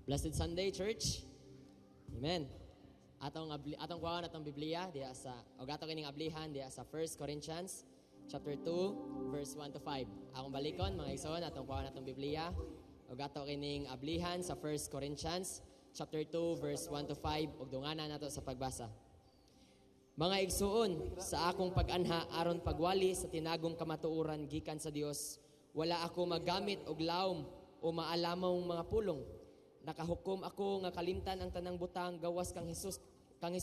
Blessed Sunday, church. Amen. Atong kuhaan atong Biblia diya sa ato kining ablihan diya sa 1 Corinthians chapter 2 verse 1 to 5. Akong balikon mga igsoon atong kuhaan atong Biblia ato kining ablihan sa 1 Corinthians chapter 2 verse 1 to 5 ug dunganan nato sa pagbasa. Mga igsoon, sa akong pag-anha aron pagwali sa tinagong kamatuoran gikan sa Dios, wala ako magamit og lawom o maalamong mga pulong. Nakahukom ako nga kalimtan ang tanang butang gawas kang Hesus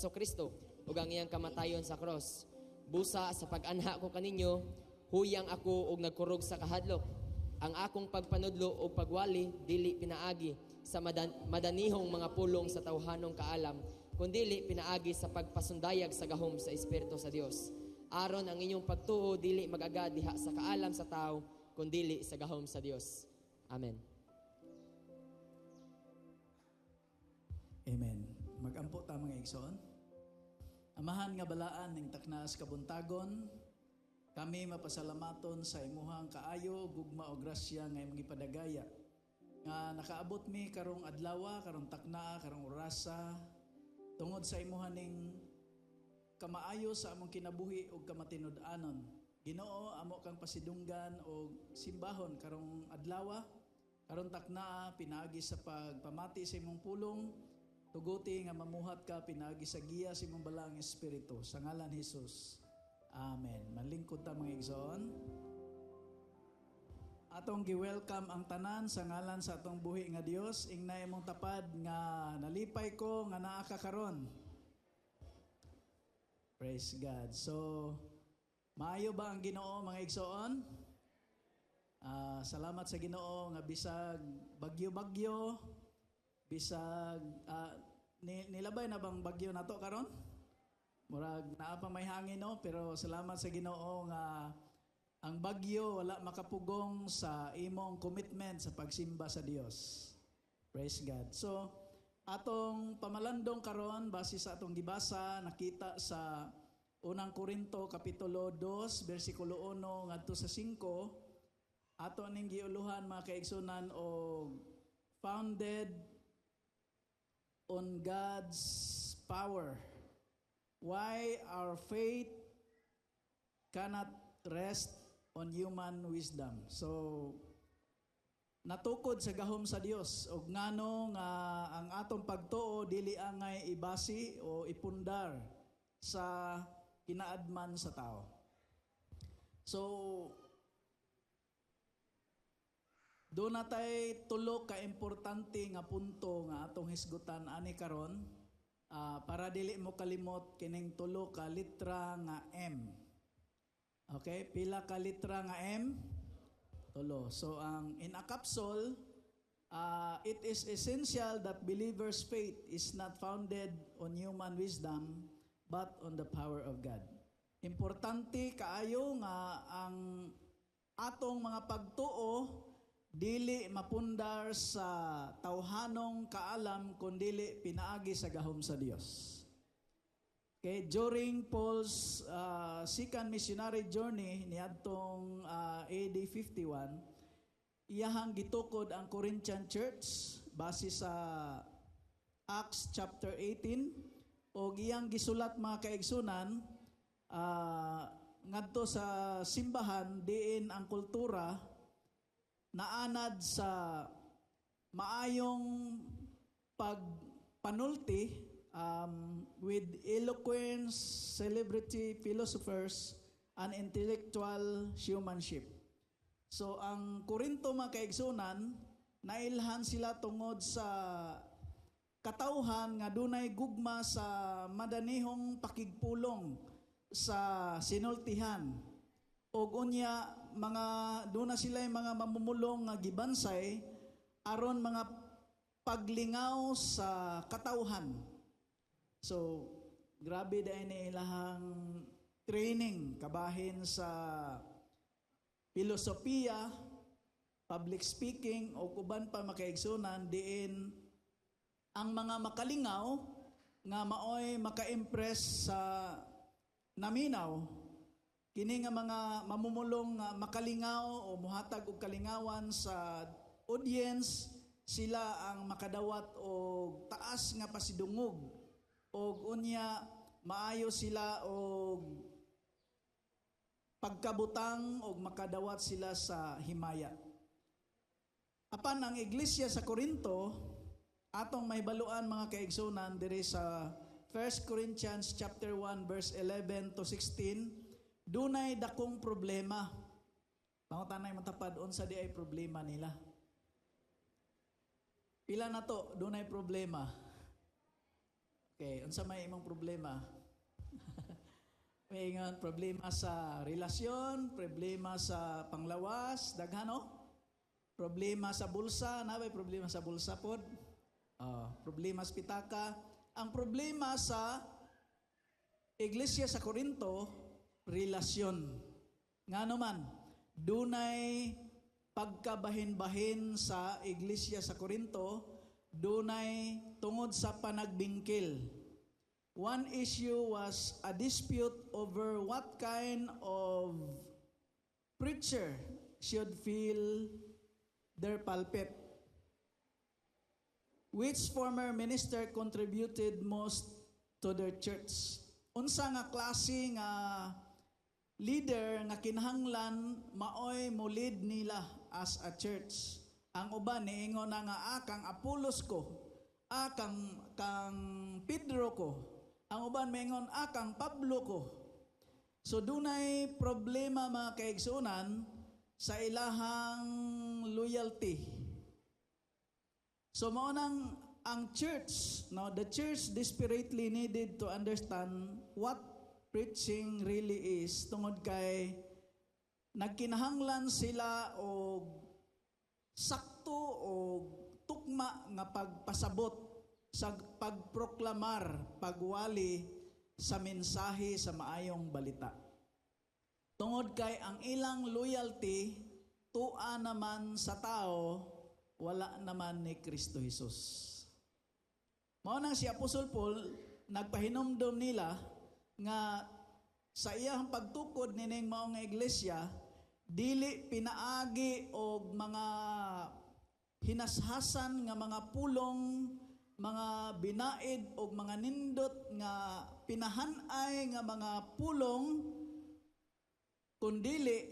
Kristo ug ang iyang kamatayon sa cross. Busa sa pag-anha ko kaninyo, huyang ako og nagkurog sa kahadlok. Ang akong pagpanudlo o pagwali dili pinaagi sa madanihong mga pulong sa tawhanong kaalam, kundili pinaagi sa pagpasundayag sa gahom sa Espiritu sa Dios. Aron ang inyong pagtuo dili mag-agad diha sa kaalam sa tao, kundili sa gahom sa Dios. Amen. Amen. Magampo ta mga igsoon. Amahan nga balaan ning taknas kabuntagon, kami mapasalamaton sa imuhang kaayo, gugma o grasya nga imong ipadagaya. Nga nakaabot mi karong adlaw, karong takna, karong orasa, tungod sa imuhan ning kamaayo sa among kinabuhi ug kamatinud-anon. Ginoo, amo kang pasidunggan o simbahon karong adlaw, karong takna, pinagi sa pagpamati sa imong pulong, tuguti nga mamuhat ka pinagi sa giya sa imong balang espiritu sa ngalan ni Jesus. Amen. Malingkod ta mga igsoon. Atong gi-welcome ang tanan sa ngalan sa atong buhi nga Dios. Ingnay imong tapad nga nalipay ko nga naa ka karon. Praise God. So, maayo ba ang Ginoo mga igsoon? Salamat sa Ginoo nga bisag bagyo-bagyo, bisag nilabay na bang bagyo nato karon? Murag naa pa may hangin no, pero salamat sa Ginoo nga ang bagyo wala makapugong sa imong commitment sa pagsimba sa Dios. Praise God. So atong pamalandong karon base sa atong gibasa nakita sa unang Korinto kapitulo 2 bersikulo 1 ngadto sa 5, ato ning giuluhan mga kaigsunan og founded on God's power. Why our faith cannot rest on human wisdom. So, natukod sa gahom sa Dios ug ngano nga ang atong pagtuo dili angay ibasi o ipundar sa kinaadman sa tao. So, doon natay tulo ka importante nga punto nga atong hisgutan ani karon para dili mo kalimot kining tulo ka litra nga M. Okay, pila ka litra nga M? Tulo. So ang in a capsule, it is essential that believers' faith is not founded on human wisdom but on the power of God. Importante kaayo nga ang atong mga pagtuo dili mapundar sa tawhanong kaalam kundili pinaagi sa gahom sa Dios. Okay, during Paul's second missionary journey niadtong AD 51, iyahang gitukod ang Corinthian church base sa Acts chapter 18 o iyang gisulat mga kaigsunan ngadto sa simbahan diin ang kultura naanad sa maayong pagpanulti with eloquence, celebrity, philosophers, and intellectual showmanship. So ang Korinto mga kaigsunan, nailhan sila tungod sa katauhan nga dunay gugma sa madanihong pakigpulong sa sinultihan. Og unya mga duna sila mga mamumulong nga gibansay aron mga paglingaw sa katawhan. So grabe dai ni ilahang training kabahin sa filosofiya, public speaking o uban pa makaigsunan diin ang mga makalingaw nga maoy maka-impress sa naminaw. Kini nga mga mamumulong makalingaw o muhatag og kalingawan sa audience sila ang makadawat og taas nga pasidungog og unya maayo sila og pagkabutang og makadawat sila sa himaya. Apan ang iglesia sa Corinto atong mahibaluan mga kaigsunan diri sa 1 Corinthians chapter 1 verse 11 to 16, dunay dakong problema. Pangutanay matapad unsa di ay problema nila. Pila na to, dunay problema. Okay, unsa may imong problema? May ingon, problema sa relasyon, problema sa panglawas, daghano? Problema sa bulsa, nabay problema sa bulsa pod. Problema sa pitaka. Ang problema sa iglesia sa Corinto, relasyon. Ngano man, dunay pagkabahin-bahin sa iglesia sa Corinto, dunay tungod sa panagbingkil. One issue was a dispute over what kind of preacher should fill their pulpit. Which former minister contributed most to their church? Unsa nga klase nga leader nga kinahanglan maoy mo lead nila as a church? Ang uban niingon na nga kang Apolos ko, kang Pedro ko. Ang uban maingon kang Pablo ko. So dunay problema mga kaigsunan sa ilahang loyalty. So mao nang ang church, no, the church desperately needed to understand what preaching really is tungod kay nagkinahanglan sila og sakto o tukma nga pagpasabot sa pagproklamar, pagwali sa mensahe sa maayong balita. Tungod kay ang ilang loyalty tua naman sa tao, wala naman ni Kristo Jesus. Mao nang si Apostol Paul nagpahinomdom nila nga sa iyang pagtukod nining maong iglesia dili pinaagi og mga hinashasan nga mga pulong, mga binaid og mga nindot nga pinahanay nga mga pulong, kundili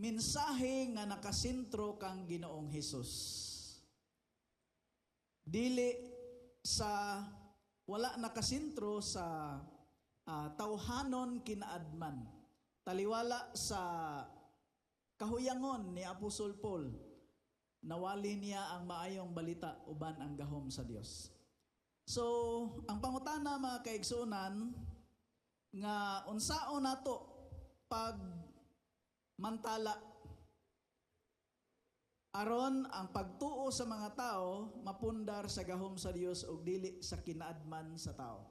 mensahe nga nakasentro kang Ginoong Hesus. Dili sa wala nakasentro sa tawhanon kinaadman. Taliwala sa kahuyangon ni Apostol Paul, nawali niya ang maayong balita uban ang gahom sa Dios. So, ang pangutana mga kaigsunan nga unsaon nato pag mantala aron ang pagtuo sa mga tao mapundar sa gahom sa Dios ug dili sa kinaadman sa tao.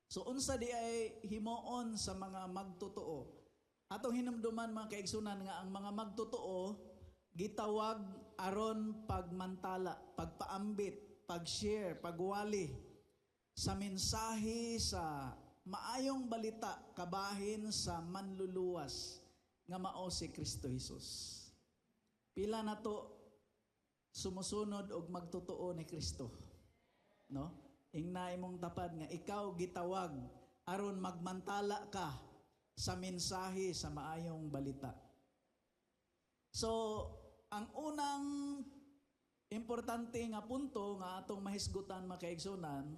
So unsa di ay himuon sa mga magtotoo? Atong hinumduman mga kaigsunan nga ang mga magtotoo gitawag aron pagmantala, pagpaambit, pag-share, pagwali sa mensahe sa maayong balita kabahin sa manluluwas nga mao si Kristo Jesus. Pila na to sumusunod og magtotoo ni Kristo. No? Ingna imong tapad nga ikaw gitawag aron magmantala ka sa mensahe sa maayong balita. So, ang unang importante nga punto nga atong mahisgutan mga kaigsunan,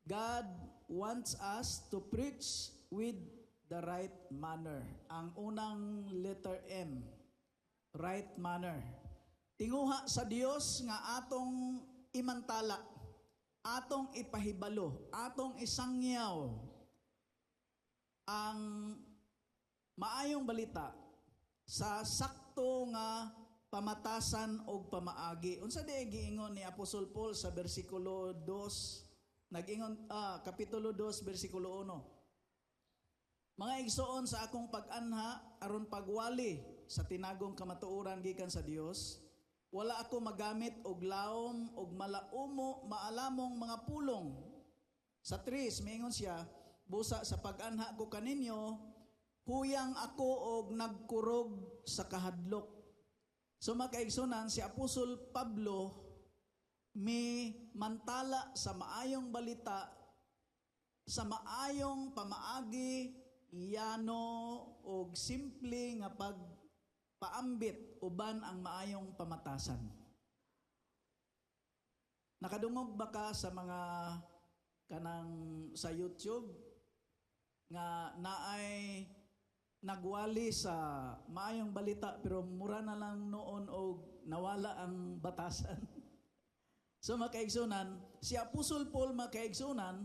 God wants us to preach with the right manner. Ang unang letter M, right manner. Tinguha sa Dios nga atong imantala, atong ipahibalo, atong isangyaw ang maayong balita sa sakto nga pamatasan og pamaagi. Unsa di giingon ni Apostol Paul sa bersikulo 2, nag-ingon kapitulo 2 bersikulo 1. Mga igsoon sa akong pag-anha aron pagwali sa tinagong kamatuoran gikan sa Dios, wala ako magamit og lawom og maalamong mga pulong. Sa 3 maingon siya, busa sa pag-anha ko kaninyo, huyang ako og nagkurog sa kahadlok. So makaigsunan, si Apostol Pablo may mantala sa maayong balita, sa maayong pamaagi, iyano o simple nga pagpaambit uban ang maayong pamatasan. Nakadungog ba ka sa mga kanang sa YouTube nga naay nagwali sa maayong balita pero mura na lang noon o nawala ang batasan? So makaigsunan, si Apostol Paul makaigsunan,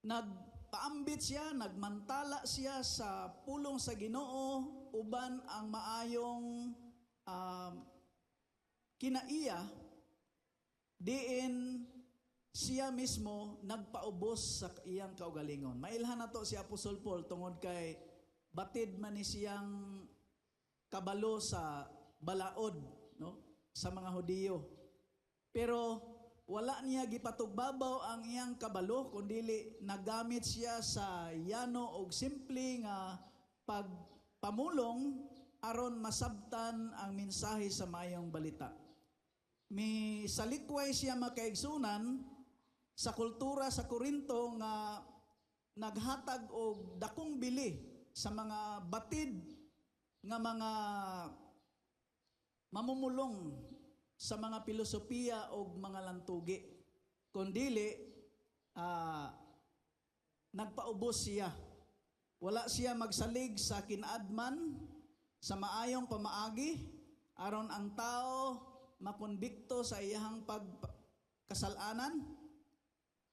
nagpaambit siya, nagmantala siya sa pulong sa Ginoo uban ang maayong kinaiya, diin siya mismo nagpaubos sa iyang kaugalingon. Mailhan na to si Apostol Paul tungod kay batid man ni siyang kabalo sa balaod, no, sa mga Hudiyo. Pero wala niya gipatugbabaw ang iyang kabalo, kundili nagamit siya sa yano og simple nga pagpamulong aron masabtan ang mensahe sa mayong balita. May salikway siya makaigsunan sa kultura sa Korinto nga naghatag og dakong bili sa mga batid nga mga mamumulong sa mga filosofiya o mga lantugi. Kundili, nagpaubos siya. Wala siya magsalig sa kinaadman, sa maayong pamaagi, aron ang tao makonbikto sa iyang pagkasalanan.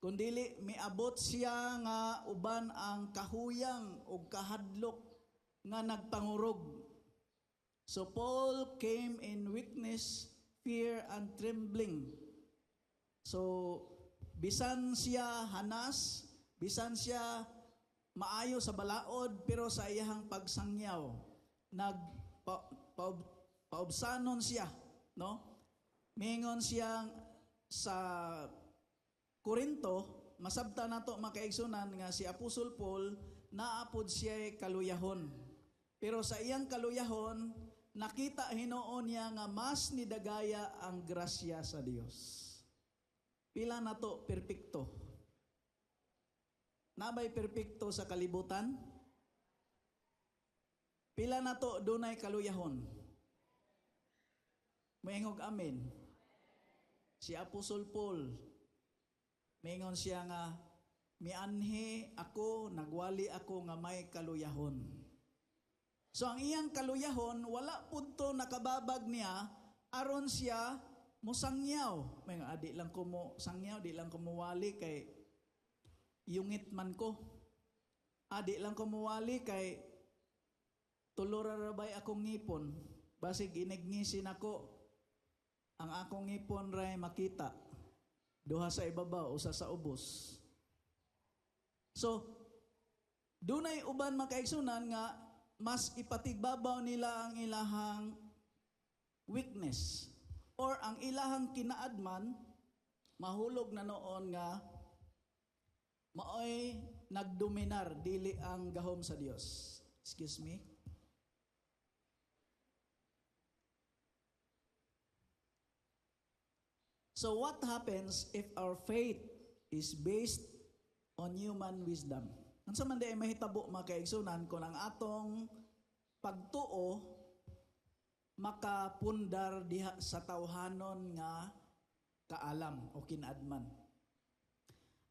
Kundili, miabot siya nga uban ang kahuyang o kahadlok nga nagpangurog. So Paul came in weakness, fear and trembling. So bisan siya hanas, bisan siya maayo sa balaod, pero sa iyang pagsangyaw paubsanon siya, no? Mingon siya sa Korinto, masabta nato makaigsunan nga si Apostol Paul naapod siya kaluyahon. Pero sa iyang kaluyahon, nakita hinoon niya nga mas nidagaya ang grasya sa Dios. Pila na to perpekto? Nabay perpekto sa kalibutan? Pila na to dunay kaluyahon? Maingog amen. Si Apostol Paul, maingon siya nga, mianhi ako, nagwali ako nga may kaluyahon. So ang iyang kaluyahon, wala punto nakababag niya, aron siya musangyaw. May nga, di lang ko mo sangyaw, di lang ko muwali kay yungit man ko. Di lang ko muwali kay tulorarabay akong ngipon. Basig inignisin ako, ang akong ngipon ray makita. Duha sa ibabaw, usa sa ubos. So, dunay uban makaigsunan nga mas ipatigbabaw nila ang ilahang weakness or ang ilahang kinaadman, mahulog na noon nga maoy nagdominar dili ang gahom sa Dios. Excuse me. So what happens if our faith is based on human wisdom? Unsa man di ay mahitabo makaigsunan kung ang atong pagtuo makapundar diha sa tawhanon nga kaalam o kinaadman.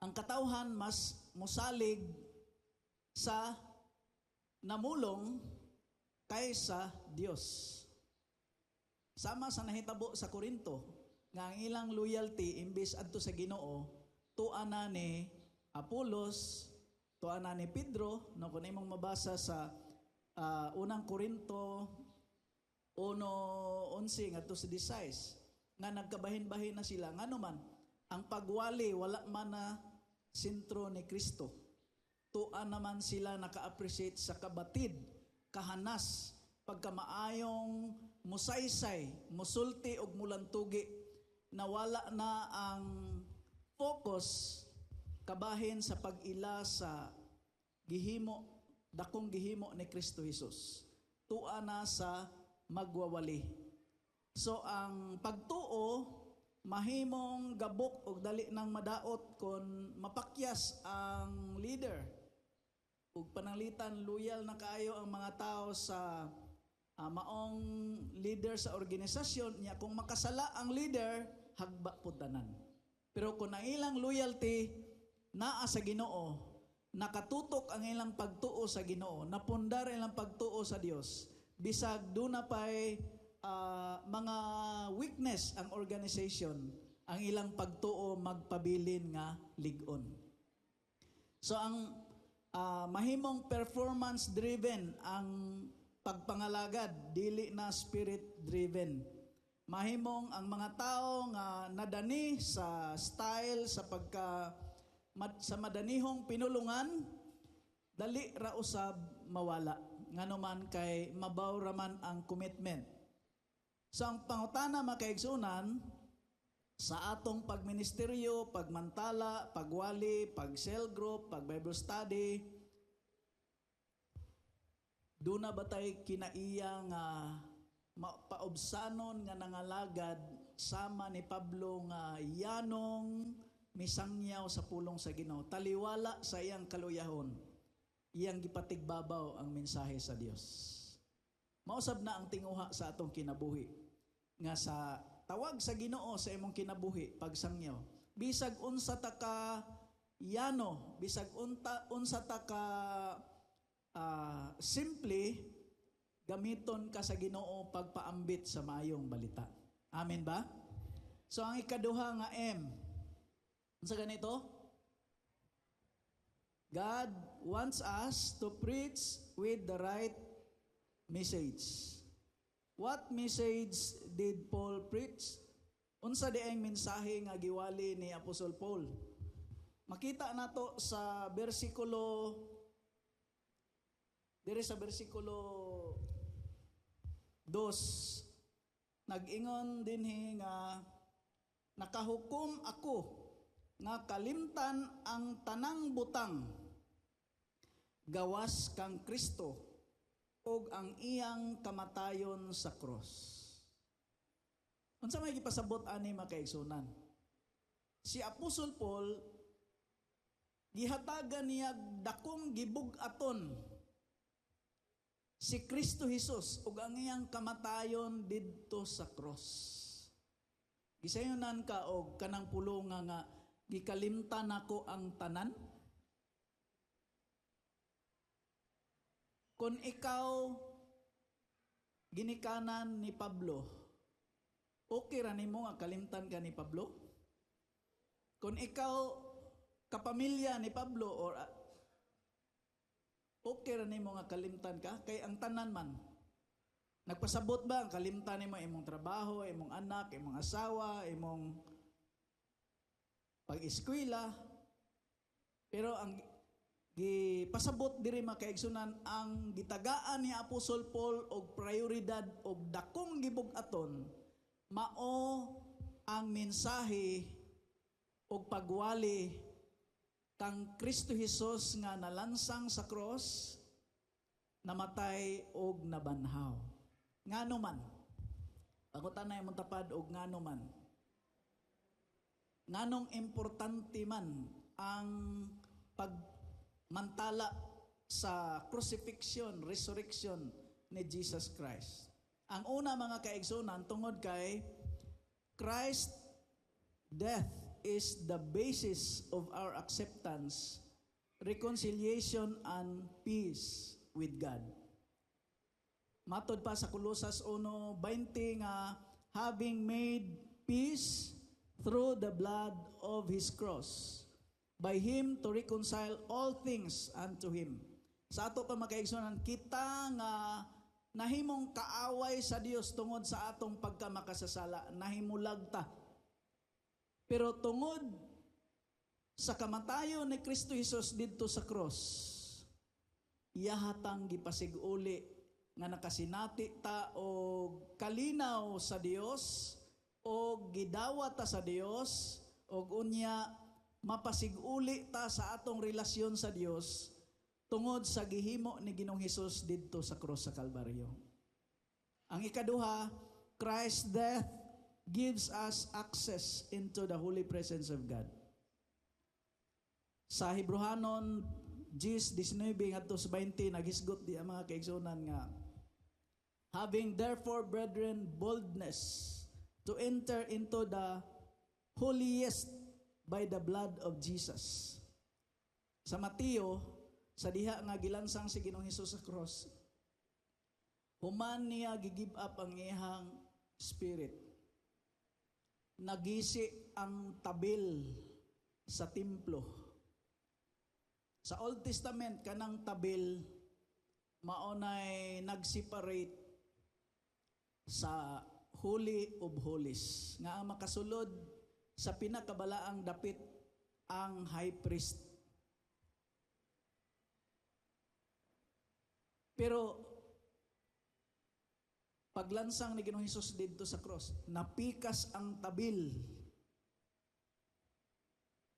Ang katawhan mas musalig sa namulong kaysa Dios. Sama sa nahitabo sa Korinto nga ang ilang loyalty imbis adto sa Ginoo tuana ni Apolos, tuana ni Pedro, no, kung imong mabasa sa unang Korinto 1:11 ngadto sa 16 nga nagkabahin-bahin na sila ngano man ang pagwali wala man na sentro ni Kristo. Tuan naman sila naka-appreciate sa kabatid, kahanas, pagkamaayong musaysay, musulti og mulantugi na wala na ang focus kabahin sa pag-ila sa gihimo, dakong gihimo ni Kristo Jesus. Tua na sa magwawali. So ang pagtuo mahimong gabok og dali nang madaot kon mapakyas ang leader. Ug pananglitan loyal na kaayo ang mga tao sa maong leader sa organisasyon niya. Kung makasala ang leader, hagba pud tanan. Pero kung ang ilang loyalty naa sa Ginoo, nakatutok ang ilang pagtuo sa Ginoo, napundar ilang pagtuo sa Dios, bisag duna pay mga weakness ang organization, ang ilang pagtuo magpabilin nga lig-on. So ang mahimong performance driven ang pagpangalagad, dili na spirit driven. Mahimong ang mga tao nga nadani sa style sa sa madanihong pinulungan, dali ra usab mawala. Nganuman kay mabaw raman ang commitment. So ang pangutana makaigsunan sa atong pagministeryo, pagmantala, pagwali, pag-cell group, pag-Bible study, doon na ba tayo kinaiya nga paobsanon nga nangalagad sama ni Pablo nga yanong misangyaw sa pulong sa Ginoo, taliwala sa iyang kaluyahon, iyang gipatigbabaw ang mensahe sa Dios. Mausab na ang tinguha sa atong kinabuhi nga sa tawag sa Ginoo sa imong kinabuhi pagsangyaw, bisag unsa ta ka yano, bisag unsa ta ka simply gamiton ka sa Ginoo pagpaambit sa maayong balita. Amen ba? So ang ikaduha nga M, unsa ganito? God wants us to preach with the right message. What message did Paul preach? Unsa di ang mensahe nga giwali ni Apostol Paul? Makita nato sa bersikulo dire sa bersikulo 2, nag-ingon dinhi nga nakahukom ako nga kalimtan ang tanang butang gawas kang Kristo og ang iyang kamatayon sa cross. Unsa may gipasabot ani makaigsunan? Si Apostol Paul gihatagan niya dakong gibug-aton si Kristo Jesus ug ang iyang kamatayon didto sa cross. Gisayonan ka og kanang pulong nga gikalimtan nako ang tanan. Kung ikaw ginikanan ni Pablo, okay ra nimo nga kalimtan ka ni Pablo? Kung ikaw kapamilya ni Pablo or okay ra nimo nga kalimtan ka? Kay ang tanan man nagpasabot ba ang kalimtan nimo imong trabaho, imong anak, imong asawa, imong pag-eskwela? Pero ang gipasabot diri makaigsunan ang gitagaan ni Apostol Paul og prioridad og dakong gibug-aton mao ang mensahe og pagwali kang Kristo Jesus nga nalansang sa cross, namatay og nabanhaw. Ngano man? Pagutan na imong tapad og ngano man. Nganong importante man ang pagmantala sa crucifixion, resurrection ni Jesus Christ. Ang una mga kaigsunan tungod kay Christ's death is the basis of our acceptance, reconciliation, and peace with God. Matod pa sa Colosas 1:20 nga having made peace through the blood of His cross, by Him to reconcile all things unto Him. Sa ato pa makaigsunan, kita nga nahimong kaaway sa Dios tungod sa atong pagkamakasasala, nahimulag ta. Pero tungod sa kamatayon ni Kristo Jesus didto sa cross, iya hatang gipasiguli nga nakasinati ta og kalinaw sa Dios, og gidawat ta sa Dios, og unya mapasiguli ta sa atong relasyon sa Dios tungod sa gihimo ni Ginoong Hesus didto sa cross sa Kalbaryo. Ang ikaduha, Christ's death gives us access into the holy presence of God. Sa Hebrehanon 10:19 ngadto sa 20 naghisgot di ang mga kaigsunan nga, having therefore, brethren, boldness to enter into the holiest by the blood of Jesus. Sa Mateo, sa diha nga gilansang si Ginoong Hesus sa cross, human niya gigive up ang iyang spirit. Nagisi ang tabil sa templo. Sa Old Testament, kanang tabil, maunay nag-separate sa Holy of Holies. Nga ang makasulod sa pinakabalaang dapit ang high priest. Pero paglansang ni Ginoong Hesus dito sa cross, napikas ang tabil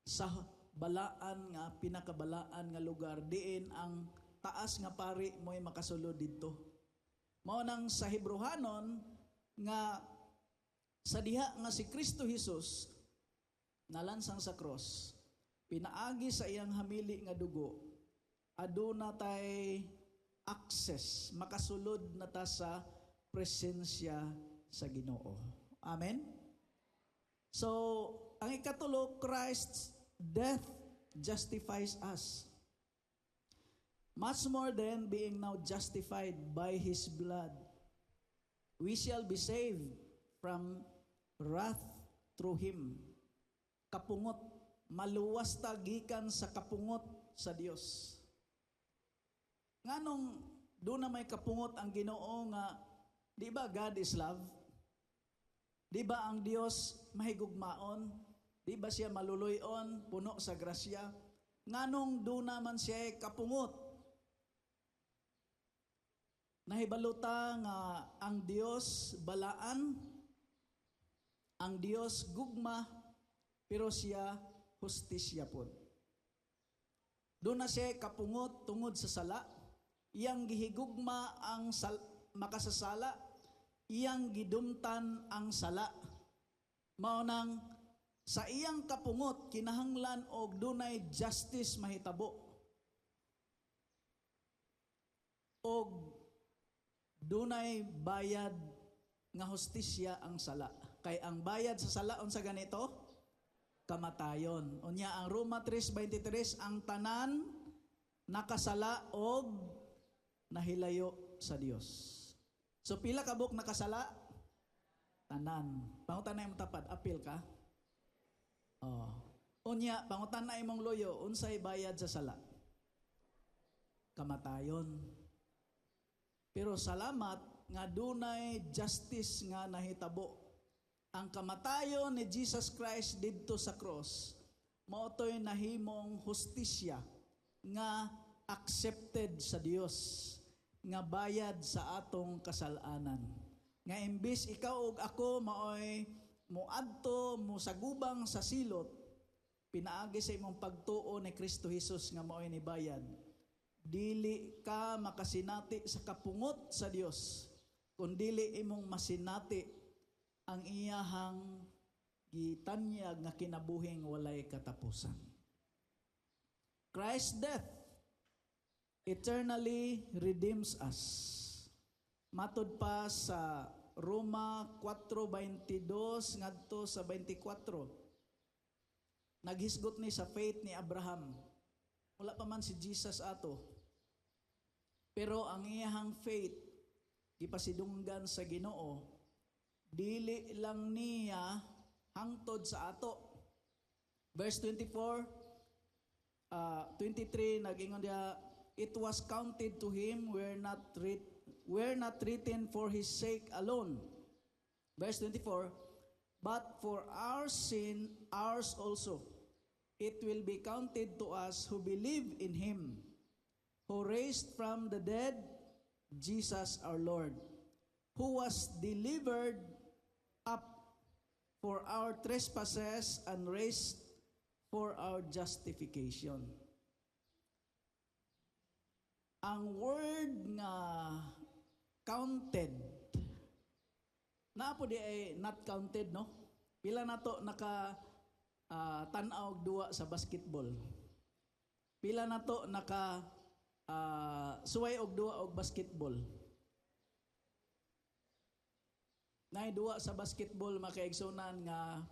sa balaan nga, pinakabalaan nga lugar, diin ang taas nga pari mo'y makasulod dito. Mao nang sa Hebrehanon nga sa diha nga si Kristo Jesus nalansang sa cross, pinaagi sa iyang hamili nga dugo, aduna tay access, makasulod na ta sa presensya sa Ginoo. Amen? So, ang ikatulo, Christ's death justifies us. Much more than being now justified by His blood, we shall be saved from wrath through Him. Kapungot, maluwas ta gikan sa kapungot sa Dios. Nganong doon na may kapungot ang Ginoo nga, di ba God is love? Di ba ang Dios mahigugmaon? Di ba siya maluluyon, puno sa grasya? Nganong doon naman siya kapungot? Nahibaluta nga ang Dios balaan, ang Dios gugma, pero siya hustisya po. Doon na siya kapungot tungod sa sala, iyang gihigugma ang makasasala, iyang gidumtan ang sala. Maunang sa iyang kapungot, kinahanglan og dunay justice mahitabo. Og dunay bayad nga hustisya ang sala. Kay ang bayad sa sala unsa ganito? Kamatayon. Unya ang Roma 3:23, ang tanan nakasala og nahilayo sa Dios. So pila ka buk nakasala? Tanan. Pangutan na imong tapad, apil ka? Oh. Unya, pangutan na imong loyo, unsay bayad sa sala? Kamatayon. Pero salamat nga dunay justice nga nahitabo. Ang kamatayon ni Jesus Christ didto sa cross, maotoy nahimong hustisya nga accepted sa Dios, nga bayad sa atong kasalanan. Nga imbis ikaw ug ako maoy muadto mo sagubang sa silot, pinaagi sa imong pagtuo ni Kristo Jesus nga maoy ni bayad. Dili ka makasinati sa kapungot sa Dios, kundili imong masinati ang iyahang gitanyag nga kinabuhing walay katapusan. Christ's death eternally redeems us. Matud pa sa Roma 4:22 ngadto sa 24. Naghisgot ni sa faith ni Abraham. Wala pa man si Jesus ato. Pero ang iyahang faith gipasidunggan sa Ginoo, dili lang niya hangtod sa ato. Verse 24, 23 nag-ingon dia, it was counted to him, were not written for his sake alone. Verse 24, but for our sin, ours also, it will be counted to us who believe in him, who raised from the dead Jesus our Lord, who was delivered up for our trespasses and raised for our justification. Ang word nga counted Naa po di ay not counted, no? Pila na to naka tanaw og duwa sa basketball. Pila na to naka suway og duwa og basketball. Nay duwa sa basketball makaigsunan nga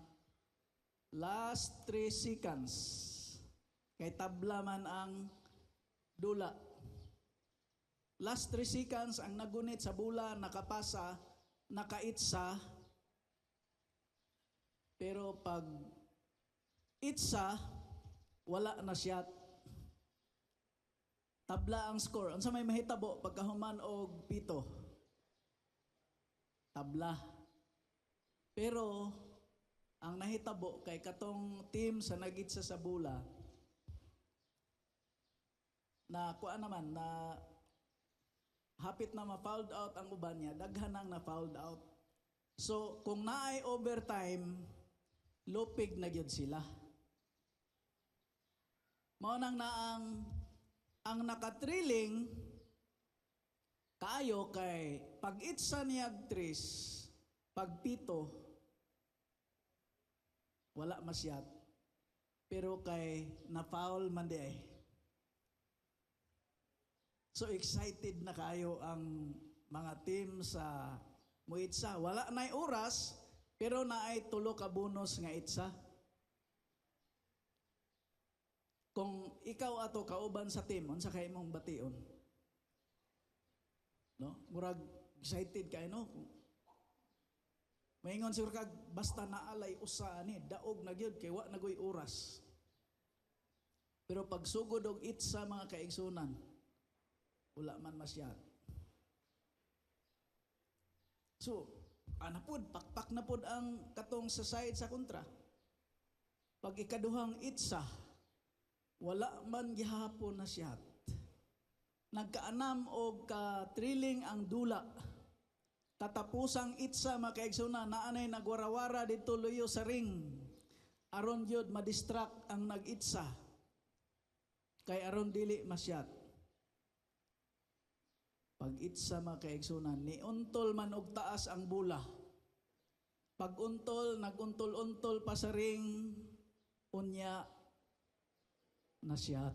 last 3 seconds kay tabla man ang dula. Last 3 seconds ang nagunit sa bola, nakapasa, nakaitsa. Pero pag itsa, wala na shot. Tabla ang score. Unsa may mahitabo pagkahuman og pito? Tabla. Pero ang nahitabo kay katong team sa nagitsa sa bola na kuan naman na hapit na ma-fouled out ang uban niya, daghan nang na-fouled out. So, kung naay overtime, lupig na gyud sila. Mao nang ang nakatrilling kayo kay pag itsa niyag tris, pag pito, wala masyad. Pero kay na-foul man di ay. So excited na kayo ang mga team sa muitsa. Wala na'y oras, pero naay tulo ka bonus nga itsa. Kung ikaw ato kauban sa team, unsa kay imong bation? No? Murag excited kay no? Maingon siguro kag basta naalay usa ani, daog na gyud kay wa nagoy oras. Pero pag sugod og itsa mga kaigsunan, wala man masyad. So, anapod, pakpak na pod ang katong sa side sa kontra. Pag ikaduhang itsa, wala man gihapon na shot. Nagkaanam o ka-trilling ang dula. Katapusang itsa makaigsunan, naanay nagwarawara dito luyo sa ring. Aron yun madistract ang nag-itsa. Kay aron dili masyad. Pag itsa makaigsunan, ni untol man og taas ang bula. Pag untol, naguntol-untol pa sa ring, unya, nasyat.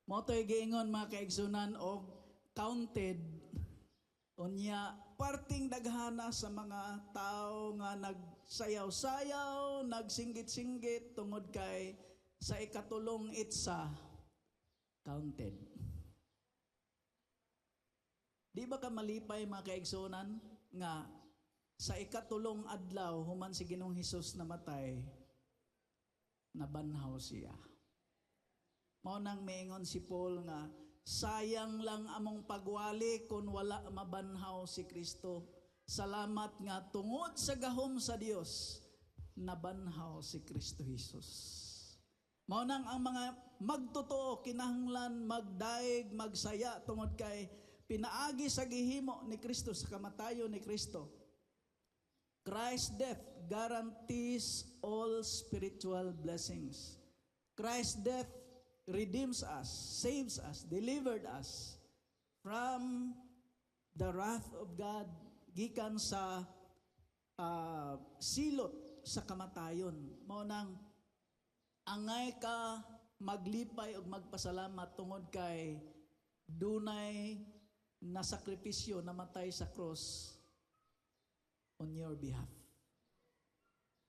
Moto'y giingon mga kaigsunan og counted, unya, parting daghana sa mga tao nga nagsayaw-sayaw, nagsinggit-singgit, tungod kay sa ikatulong itsa, counted. Di ba ka malipay mga kaigsunan nga sa ikatulong adlaw human si Ginoong Hesus namatay, nabanhaw siya. Mao nang maingon si Paul nga sayang lang among pagwali kung wala mabanhaw si Kristo. Salamat nga tungod sa gahom sa Dios nabanhaw si Kristo Hesus. Mao nang ang mga magtotoo kinahanglan magdaig magsaya tungod kay pinaagi sa gihimo ni Kristo sa kamatayon ni Kristo. Christ's death guarantees all spiritual blessings. Christ's death redeems us, saves us, delivered us from the wrath of God gikan sa silot sa kamatayon. Mao nang angay ka maglipay o magpasalamat tungod kay dunay na sakripisyo namatay sa cross on your behalf.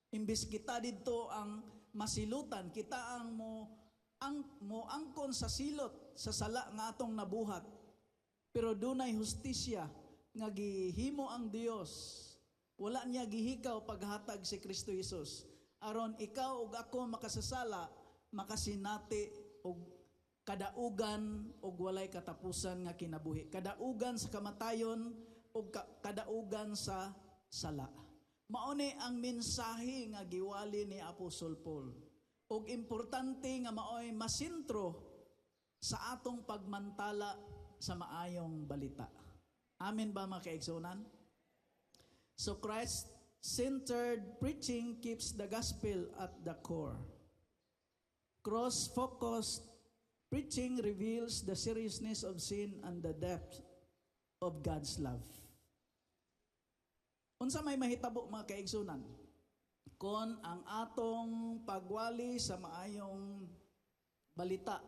Imbis kita dito ang masilutan, kita ang mo angkon sa silot sa sala nga atong nabuhat. Pero dunay hustisya nga gihimo ang Dios. Wala niya gihikaw paghatag si Kristo Jesus. Aron ikaw ug ako makasasala, makasinati og kadaugan og walay katapusan nga kinabuhi. Kadaugan sa kamatayon og kadaugan sa sala. Mao ni ang mensahe nga giwali ni Apostol Paul. Og importante nga maoy masintro sa atong pagmantala sa maayong balita. Amen ba mga kaigsunan? So Christ-centered preaching keeps the gospel at the core. Cross-focused preaching reveals the seriousness of sin and the depth of God's love. Unsa may mahitabo mga kaigsunan? Kon ang atong pagwali sa maayong balita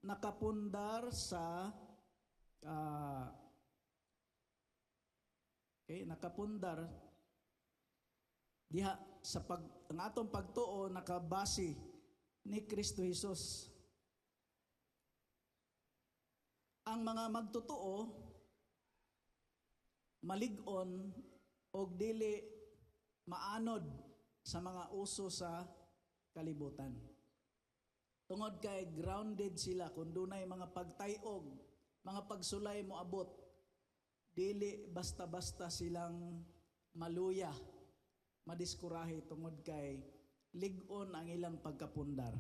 nakapundar sa nakapundar diha sa ang atong pagtuo nakabase ni Kristo Jesus. Ang mga magtutuo malig-on og dili maanod sa mga uso sa kalibutan. Tungod kay grounded sila kung dunay mga pagtayog, mga pagsulay mo abot, dili basta-basta silang maluya, madiskurahe tungod kay lig-on ang ilang pagkapundar.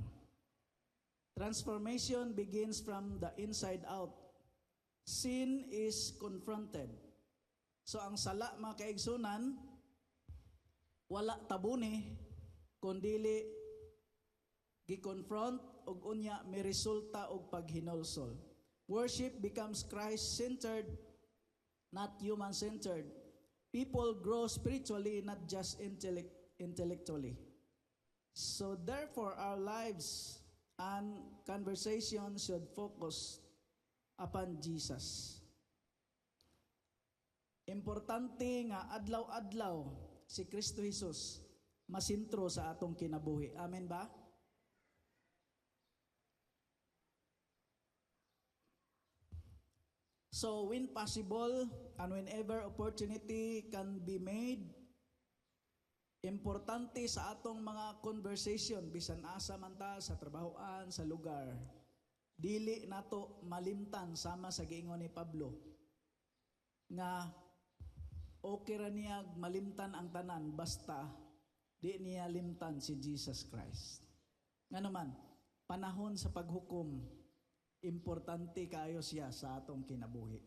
Transformation begins from the inside out. Sin is confronted. So ang sala mga kaigsunan, wala tabuni, kundili gi-confront og unya may resulta og paghinolsol. Worship becomes Christ-centered, not human-centered. People grow spiritually, not just intellectually. So therefore, our lives and conversation should focus upon Jesus. Importante nga adlaw-adlaw si Kristo Jesus masintro sa atong kinabuhi. Amen ba? So when possible and whenever opportunity can be made, importante sa atong mga conversation, bisan asa man ta, sa trabahoan, sa lugar, dili nato malimtan sama sa giingon ni Pablo, nga okay ra niya malimtan ang tanan basta di niya limtan si Jesus Christ. Nga naman, panahon sa paghukom, importante kaayo siya sa atong kinabuhi.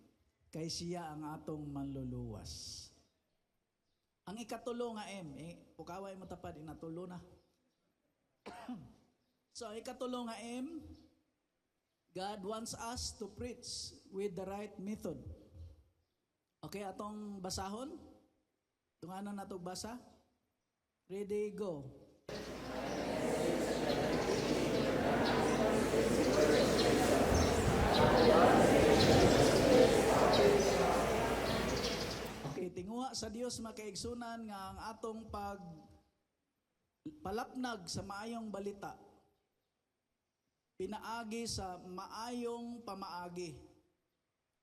Kay siya ang atong manluluwas. Ang ikatulo nga pukaway mo tapad, inatulo na. So, ang ikatulo nga God wants us to preach with the right method. Okay, atong basahon? Tunganan na itong basa? Ready, go. Okay, tinguha sa Dios makaigsunan nga ang atong palapnag sa maayong balita, pinaagi sa maayong pamaagi.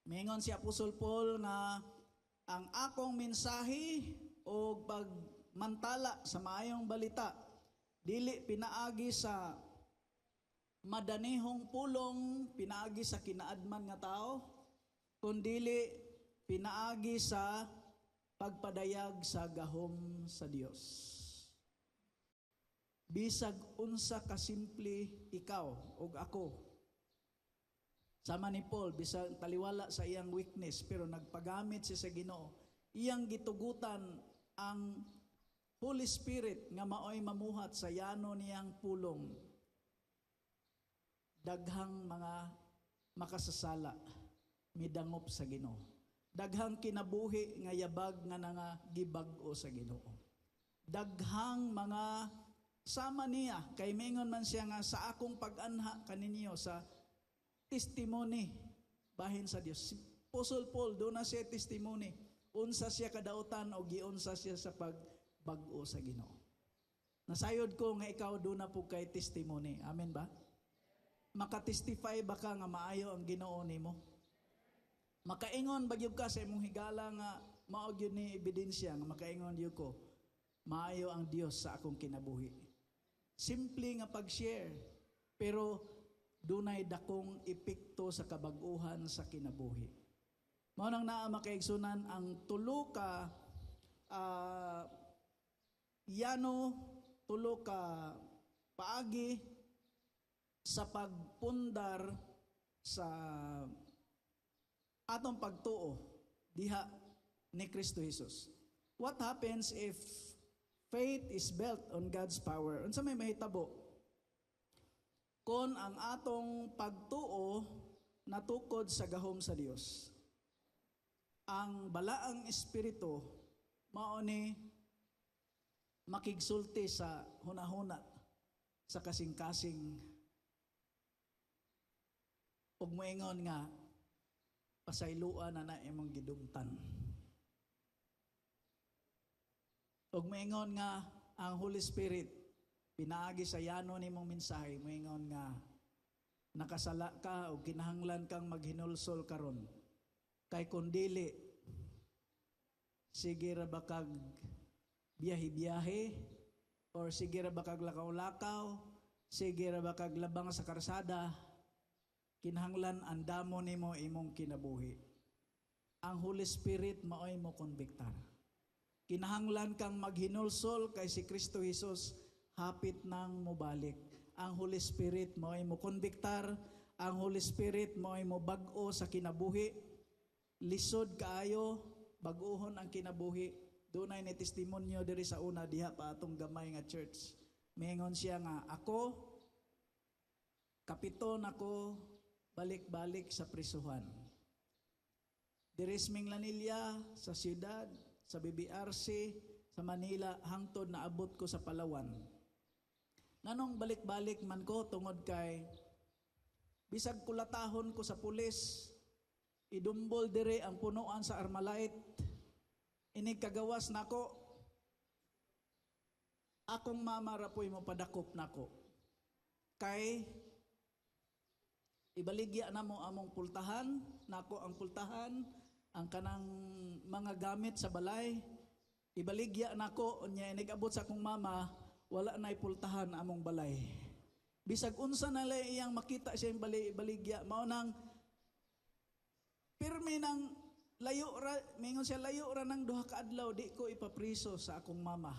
Mingon si Apostol Paul nga ang akong mensahe o pagmantala sa maayong balita dili pinaagi sa madanihong pulong, pinaagi sa kinaadman nga tao, kundili pinaagi sa pagpadayag sa gahom sa Dios. Bisag unsa ka simple ikaw ug ako, sama ni Paul, bisag taliwala sa iyang weakness pero nagpagamit siya sa Ginoo, iyang gitugutan ang Holy Spirit nga maoy mamuhat sa yano niyang pulong. Daghang mga makasasala midangop sa Ginoo. Daghang kinabuhi nga yabag nga nangagibag-o sa Ginoo. Daghang mga sama niya kay mingon man siya nga sa akong pag-anha kaninyo sa testimony bahin sa Dios. Si Apostle Paul do na siya testimony. Unsa siya kadautan o giunsa siya sa pagbag-o sa Ginoo. Nasayod ko nga ikaw do na po kay testimony. Amen ba? Makatestify ba ka nga maayo ang Ginoo nimo? Makaingon ba gyud ka sa imong higala nga mao gyud ni ebidensya nga makaingon gyud ko maayo ang Dios sa akong kinabuhi. Simple nga pag-share pero dunay dakong epekto sa kabag-uhan sa kinabuhi. Mao nang naa makaigsunan ang tulo ka tulo ka paagi sa pagpundar sa atong pagtuo diha ni Kristo Jesus. What happens if faith is built on God's power? Unsa may mahitabo? Kon ang atong pagtuo natukod sa gahom sa Dios. ang balaang espiritu mao ni makigsulti sa hunahuna sa kasing-kasing ug moingon nga pasayloan na imong gidumtan. Ug moingon nga ang Holy Spirit pinaagi sa yano nimong mensahe, moingon nga nakasala ka o kinahanglan kang maghinulsol karon. Kay kung dili, sige ra ba kag biyahe-biyahe, or sige ra ba kag lakaw-lakaw, sige ra ba kag labang sa karsada, kinahanglan andamo nimo imong kinabuhi. Ang Holy Spirit maoy mo konbiktar. Kinahanglan kang maghinulsol kay si Kristo Jesus hapit nang mobalik. Ang Holy Spirit maoy mo konbiktar, ang Holy Spirit maoy mo bag-o sa kinabuhi. Lisod kaayo, bag-ohon ang kinabuhi. Dunay ni testimonyo diri sa una diha pa atong gamay nga church. Mingon siya nga, ako, kapiton ako, balik-balik sa prisuhan. Diri sa Minglanilla, sa siyudad, sa BBRC, sa Manila, hangtod na abot ko sa Palawan. Nganong balik-balik man ko tungod kay bisag kulatahon ko sa pulis, idumbol dire ang punuan sa Armalite, inig kagawas nako, akong mama rapoy mo padakop nako. Kay ibaligya na mo among pultahan, nako ang pultahan, ang kanang mga gamit sa balay, ibaligya nako, unya inig-abot sa akong mama, wala na'y pultahan among balay. Bisag unsa na lang iyang makita siya yung baligya, mao nang pirmi nang layo ra, mingon siya layo ra nang duha ka adlaw, di ko ipapriso sa akong mama.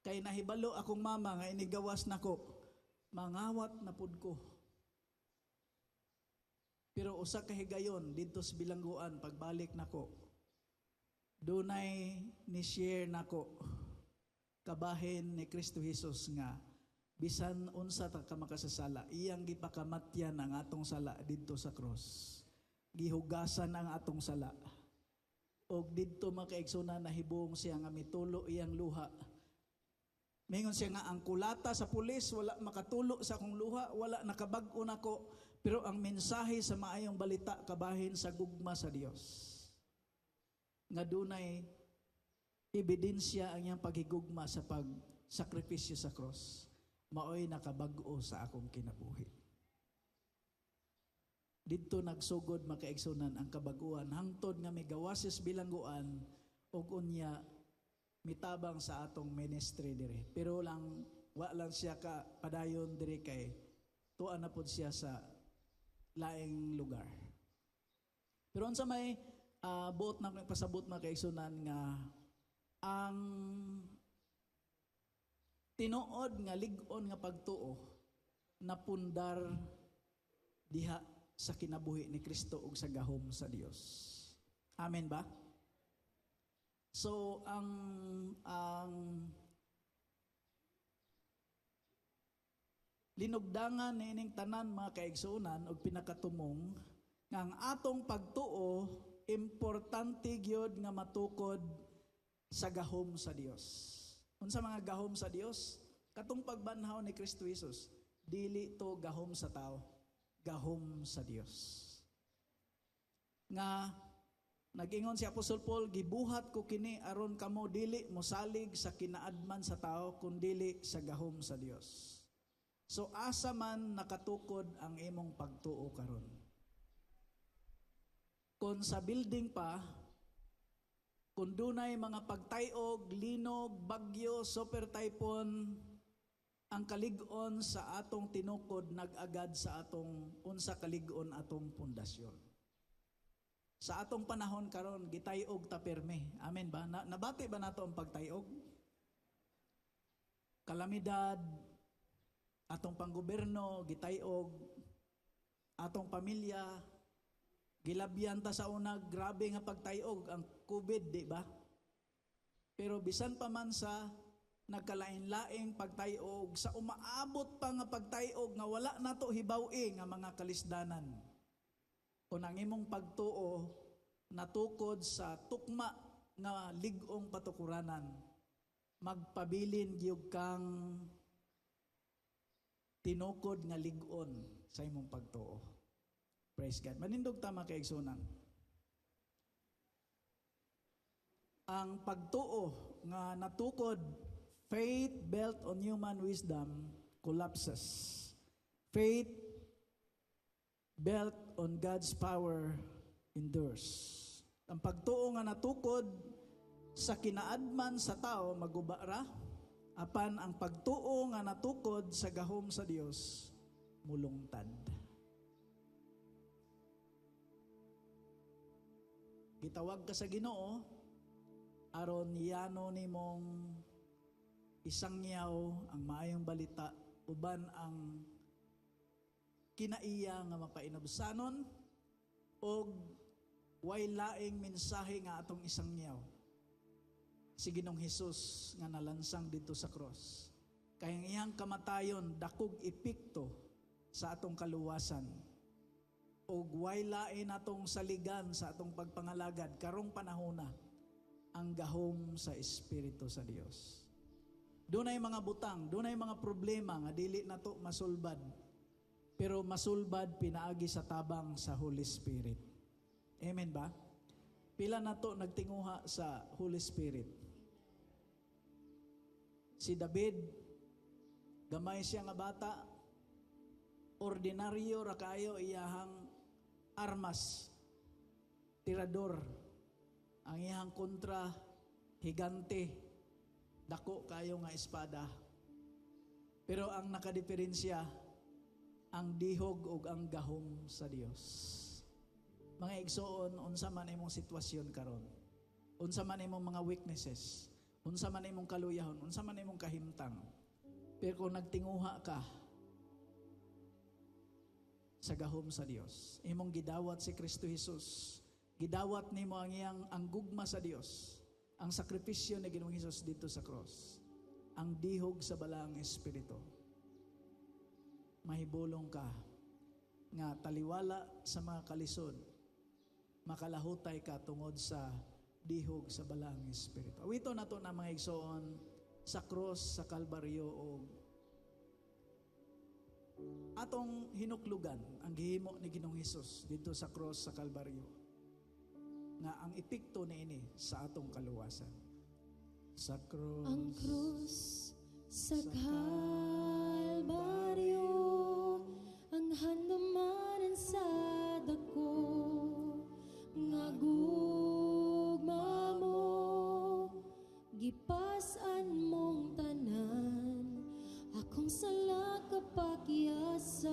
Kay nahibalo akong mama nga inigawas nako, mangawat na pud ko. Pero usa ka higayon didto sa bilangguan pagbalik nako, dunay ni share nako kabahin ni Kristo Jesus nga bisan unsa ta ka makasasala, iyang gipakamatyan ang atong sala didto sa cross. Gihugasan ang atong sala. Og didto makaigsunan nahibong siya nga mitulo iyang luha. Mingon siya nga ang kulata sa pulis wala makatulo sa akong luha, wala nakabag-o nako, pero ang mensahe sa maayong balita kabahin sa gugma sa Dios. Nga dunay ebidensya ang iyang paghigugma sa pagsakripisyo sa cross. Maoy nakabag-o sa akong kinabuhi. Dito nagsugod makaigsunan ang kabaguan hangtod nga may gawasis bilangguan ug unya mitabang sa atong ministry dire. Pero lang wa lang siya ka padayon dire kay tuan na pud siya sa laing lugar. Pero unsa may buot na pasabot makaigsunan nga ang tinuod nga lig-on nga pagtuo napundar diha sa kinabuhi ni Kristo ug sa gahom sa Dios. Amen ba? So ang linugdangan niining tanan mga kaigsunan ug pinakatumong nga ang atong pagtuo importante gyud nga matukod sa gahom sa Dios. Unsa mga gahom sa Dios? Katong pagbanhaw ni Kristo Jesus, dili to gahom sa tao, gahom sa Dios. Nga nag-ingon si Apostol Paul, gibuhat ko kini aron kamo dili mosalig sa kinaadman sa tao kundili sa gahom sa Dios. So asa man nakatukod ang imong pagtuo karon? Kung sa building pa, kung dunay mga pagtayog, linog, bagyo, super typhoon, ang kalig-on sa atong tinukod nag-agad sa atong unsa kalig-on atong pundasyon. Sa atong panahon karon gitayog ta perme. Amen ba? Nabati ba nato ang pagtayog? Kalamidad, atong panggoberno gitayog, atong pamilya gilabyan ta sa una, grabe nga pagtayog ang COVID, di ba? Pero bisan pa man sa nagkalain-laing pagtayog, sa umaabot pa nga pagtayog nga wala nato hibaw nga mga kalisdanan. Kung ang imong pagtuo natukod sa tukma nga ligong patukuranan, magpabilin gyud kang tinukod nga ligon sa imong pagtuo. Praise God. Manindog tama kay igsunan. Ang pagtuo nga natukod, faith built on human wisdom collapses. Faith built on God's power endures. Ang pagtuo nga natukod sa kinaadman sa tao magubara, apan ang pagtuo nga natukod sa gahom sa Dios mulungtad. Gitawag ka sa Ginoo aron yano nimong isangyaw ang maayong balita uban ang kinaiya nga mapainabsanon og way laing mensahe nga atong isangyaw si Ginoong Hesus nga nalansang dito sa cross. Kay ang iyang kamatayon dakog epekto sa atong kaluwasan. Og way lain atong saligan sa atong pagpangalagad karong panahona ang gahom sa Espiritu sa Dios. Dunay mga butang, dunay mga problema nga dili nato masulbad. Pero masulbad pinaagi sa tabang sa Holy Spirit. Amen ba? Pila nato nagtinguha sa Holy Spirit. Si David, gamay siya nga bata, ordinaryo ra kayo iyahang armas, tirador. Ang iyahang kontra, higante, dako kayo nga espada. Pero ang nakadiferensya, ang dihog o ang gahom sa Dios. Mga igsoon, unsa man imong sitwasyon karon, unsa man imong mga weaknesses, unsa man imong kaluyahon, unsa man imong kahimtang, pero kung nagtinguha ka sa gahom sa Dios, imong gidawat si Kristo Jesus, gidawat nimo ang iyang ang gugma sa Dios, ang sakripisyo ni Ginoong Hesus dito sa cross, ang dihog sa balaang espiritu, mahibulong ka nga taliwala sa mga kalisod, makalahutay ka tungod sa dihog sa balaang espiritu. Awito na to na mga igsoon sa cross sa Kalbaryo o atong hinuklugan ang gihimo ni Ginoong Hesus dito sa cross sa Kalbaryo nga ang epekto niini sa atong kaluwasan. Sa cross, ang krus sa Kalbaryo, ang handamanan sa dako nga gugma mo, gipas-an mong tanan, akong sala kapakyasan,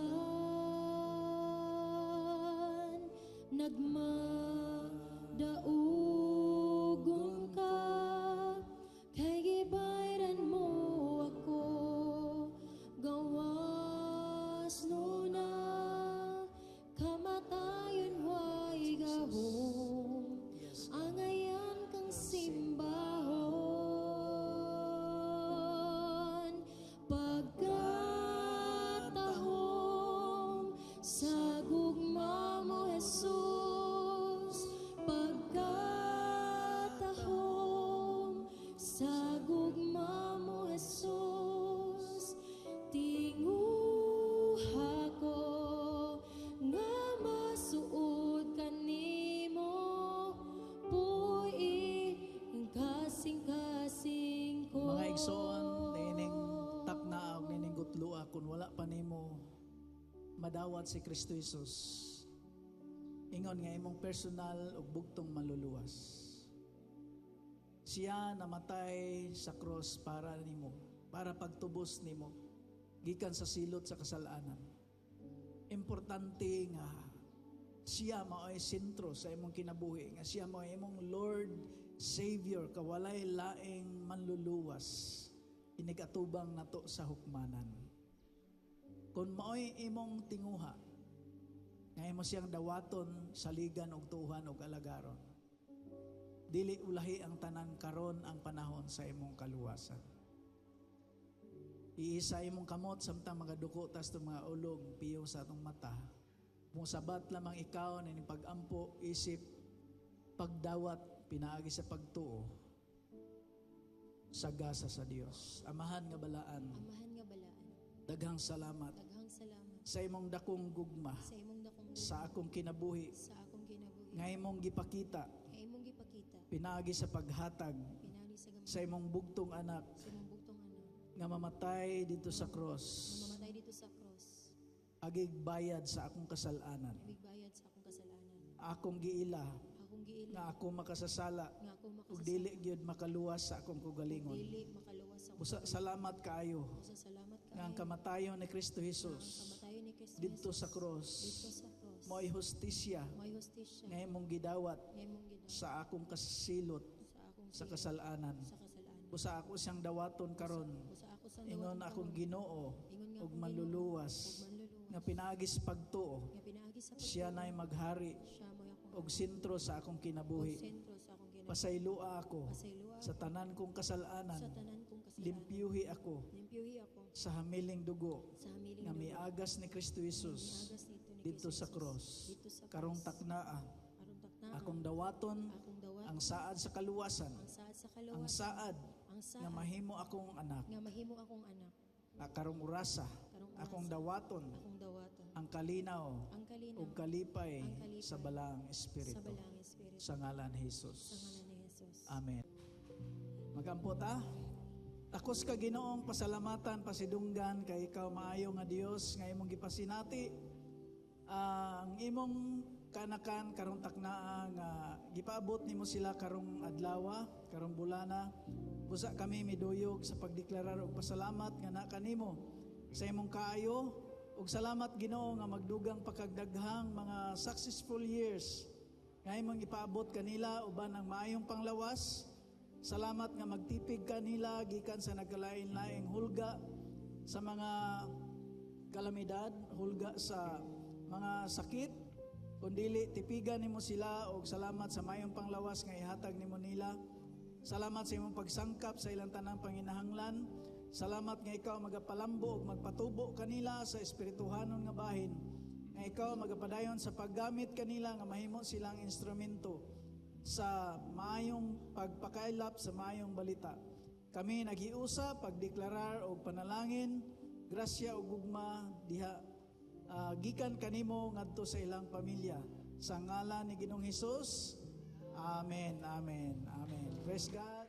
nagmadaugon ka, kay gibayran mo ako, gawas nuna, kamatayon way gahom, angayan kang simbahon, pagkatahom sa gugma mo Jesus, pagkatahom sa gugma mo Jesus, tinguha ko nga masuod kanimo, puy kasing-kasing ko. mga igsoon nining takna og nining gutlua kun wala pa nimo madawat si Kristo Jesus, ingon nga imong personal ug bugtong maluluwas. Siya namatay sa cross para nimo, para pagtubos nimo gikan sa silot sa kasalanan. Importante nga siya mao'y sentro sa imong kinabuhi, nga siya mao'y imong Lord, Savior, kawalay laing manluluwas, inigatubang nato sa hukmanan. Kung mao'y imong tinguha, nga imo siyang dawaton, saligan og tuhan og alagaron, dili ulahi ang tanan karon ang panahon sa imong kaluwasan. Iisa imong kamot samtang mga duko tas itong mga ulong piyo sa atong mata. Musabat lamang ikaw na pag-ampo isip pagdawat pinaagi sa pagtuo sagasa sa Dios. Amahan nga balaan, Amahan nga balaan. daghang salamat Daghang salamat sa imong dakong gugma sa imong dakong sa akong kinabuhi sa akong kinabuhi. nga imong gipakita Nga imong gipakita pinaagi sa paghatag pinagi sa gamay sa imong bugtong anak sa imong bugtong anak nga mamatay dito sa nga cross, mamatay dito sa cross. agig bayad sa akong kasalanan. Ibigbayad sa akong kasalanan. Akong giila Akong giila nga ako makasasala nga ako ug makasasala. dili gyud makaluwas sa akong kugalingon. Dili makaluwas sa Usa salamat kaayo Usa salamat ka. nga ang kamatayon ni Kristo Ang Jesus kamatayon ni Kristo didto Jesus sa cross dito sa cross. mo'y hustisya May hostisya. nga imong gidawat Nga imong gidawat sa akong kasilot sa akong sa silot, kasalanan. sa kasalanan. Usa ako siyang dawaton karon Usa ako sa ingon dawat akong karon. Ginoo Ingon nga ug akong manluluwas Ginoo, ug manluluwas. nga pinaagis pagtuo Nga pinaagi sa pagtuo. siya nay maghari Siya mo akong og sentro sa akong kinabuhi. sentro sa akong kinabuhi. Pasaylua ako Pasaylua sa tanan kong kasalanan. sa tanan kong kasalanan. Limpyuhi ako Limpyuhi ako sa hamiling dugo sa hamiling nga dugo. miagas ni Kristo Jesus Miagas nito ni dito Kristo sa Jesus. cross. Dito sa Karong cross. taknaa Karong taknaan. akong dawaton Akong dawat. ang saad sa kaluwasan, Ang saad sa ang kalawasan. saad Ang saad. nga mahimo akong anak. Nga mahimo akong anak. Karong urasa Karong akong orasa. dawaton Akong dawaton. ang kalinaw Ang kalinaw. ug kalipay Ang kalipay sa balang sa espiritu balang espiritu. sa ngalan ni Jesus. Sa ngalan ni Jesus. Amen. Magampot Takos ka Ginoong pasalamatan pasidunggan kay ikaw maayo nga Dios nga imong gipasinati ang imong kanakan karong taknaa nga gipaabot nimo sila karong adlaw, karong bulana. Busa kami miduyog sa pagdeklarar og pasalamat nga na kanimo sa imong kaayo ug salamat Ginoo nga magdugang pakagdaghang mga successful years nga imong ipaabot kanila uban ang maayong panglawas. Salamat nga magtipig kanila gikan sa nagkalain-laing hulga sa mga kalamidad, hulga sa mga sakit, kundili tipigan nimo sila og salamat sa maayong panglawas nga ihatag nimo nila. Salamat sa imong pagsangkap sa ilang tanang panginahanglan. Salamat nga ikaw magapalambo ug magpatubo kanila sa espirituhanon nga bahin. Nga ikaw magapadayon sa paggamit kanila nga mahimo silang instrumento sa maayong pagpakailap sa maayong balita. Kami nagiusa pagdeklarar og panalangin, grasya ug gugma diha gikan kanimo ngadto sa ilang pamilya. Sa ngalan ni Ginoong Hesus. Amen. Amen. Amen. Praise God.